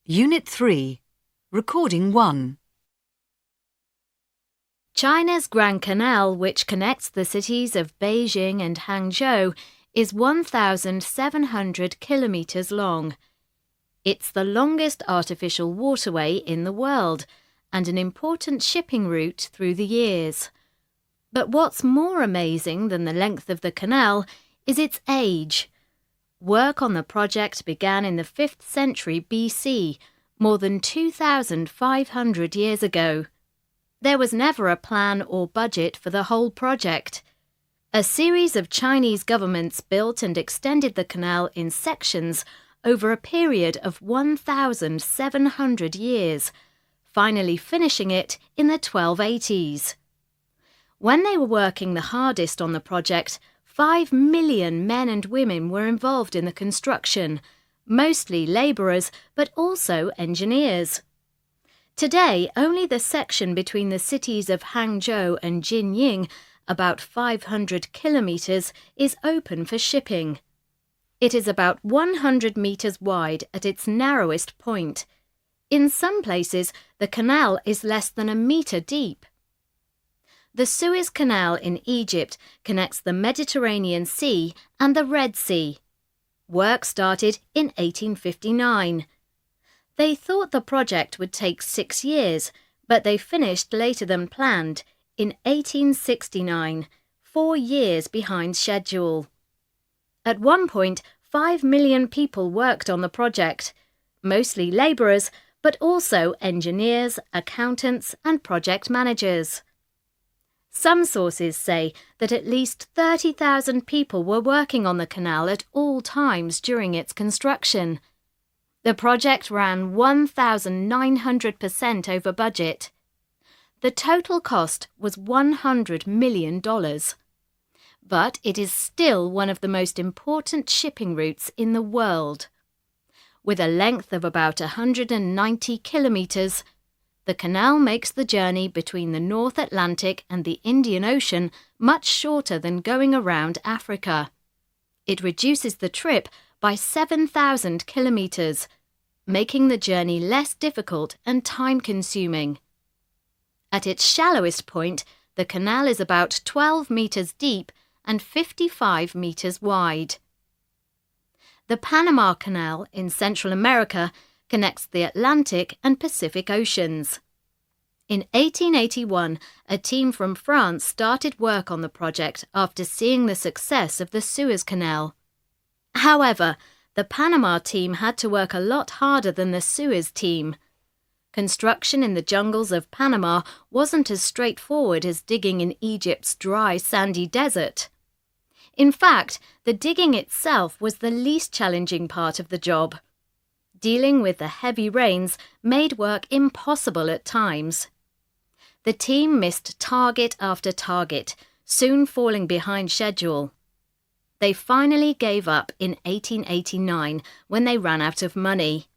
Unit 3, Recording 1. China's Grand Canal, which connects the cities of Beijing and Hangzhou, is 1,700 kilometers long. It's the longest artificial waterway in the world and an important shipping route through the years. But what's more amazing than the length of the canal is its age. Work on the project began in the 5th century BC, more than 2,500 years ago. There was never a plan or budget for the whole project. A series of Chinese governments built and extended the canal in sections over a period of 1,700 years, finally finishing it in the 1280s. When they were working the hardest on the project, 5 million men and women were involved in the construction, mostly labourers but also engineers. Today, only the section between the cities of Hangzhou and Jinying, about 500 kilometres, is open for shipping. It is about 100 metres wide at its narrowest point. In some places, the canal is less than a metre deep. The Suez Canal in Egypt connects the Mediterranean Sea and the Red Sea. Work started in 1859. They thought the project would take 6 years, but they finished later than planned, in 1869, 4 years behind schedule. At one point, 5 million people worked on the project, mostly labourers, but also engineers, accountants and project managers. Some sources say that at least 30,000 people were working on the canal at all times during its construction. The project ran 1,900% over budget. The total cost was $100 million. But it is still one of the most important shipping routes in the world. With a length of about 190 kilometres, the canal makes the journey between the North Atlantic and the Indian Ocean much shorter than going around Africa. It reduces the trip by 7,000 kilometres, making the journey less difficult and time-consuming. At its shallowest point, the canal is about 12 metres deep and 55 metres wide. The Panama Canal in Central America connects the Atlantic and Pacific Oceans. In 1881, a team from France started work on the project after seeing the success of the Suez Canal. However, the Panama team had to work a lot harder than the Suez team. Construction in the jungles of Panama wasn't as straightforward as digging in Egypt's dry, sandy desert. In fact, the digging itself was the least challenging part of the job. Dealing with the heavy rains made work impossible at times. The team missed target after target, soon falling behind schedule. They finally gave up in 1889 when they ran out of money.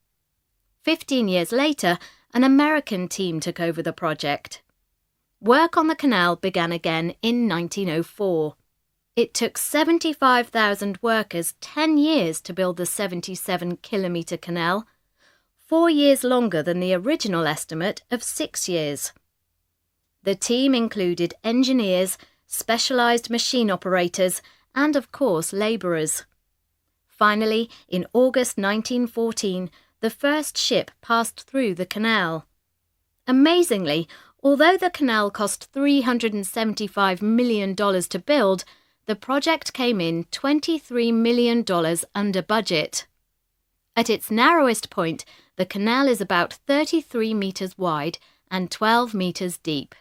15 years later, an American team took over the project. Work on the canal began again in 1904. It took 75,000 workers 10 years to build the 77-kilometre canal, 4 years longer than the original estimate of 6 years. The team included engineers, specialised machine operators, and of course labourers. Finally, in August 1914, the first ship passed through the canal. Amazingly, although the canal cost $375 million to build, the project came in $23 million under budget. At its narrowest point, the canal is about 33 metres wide and 12 metres deep.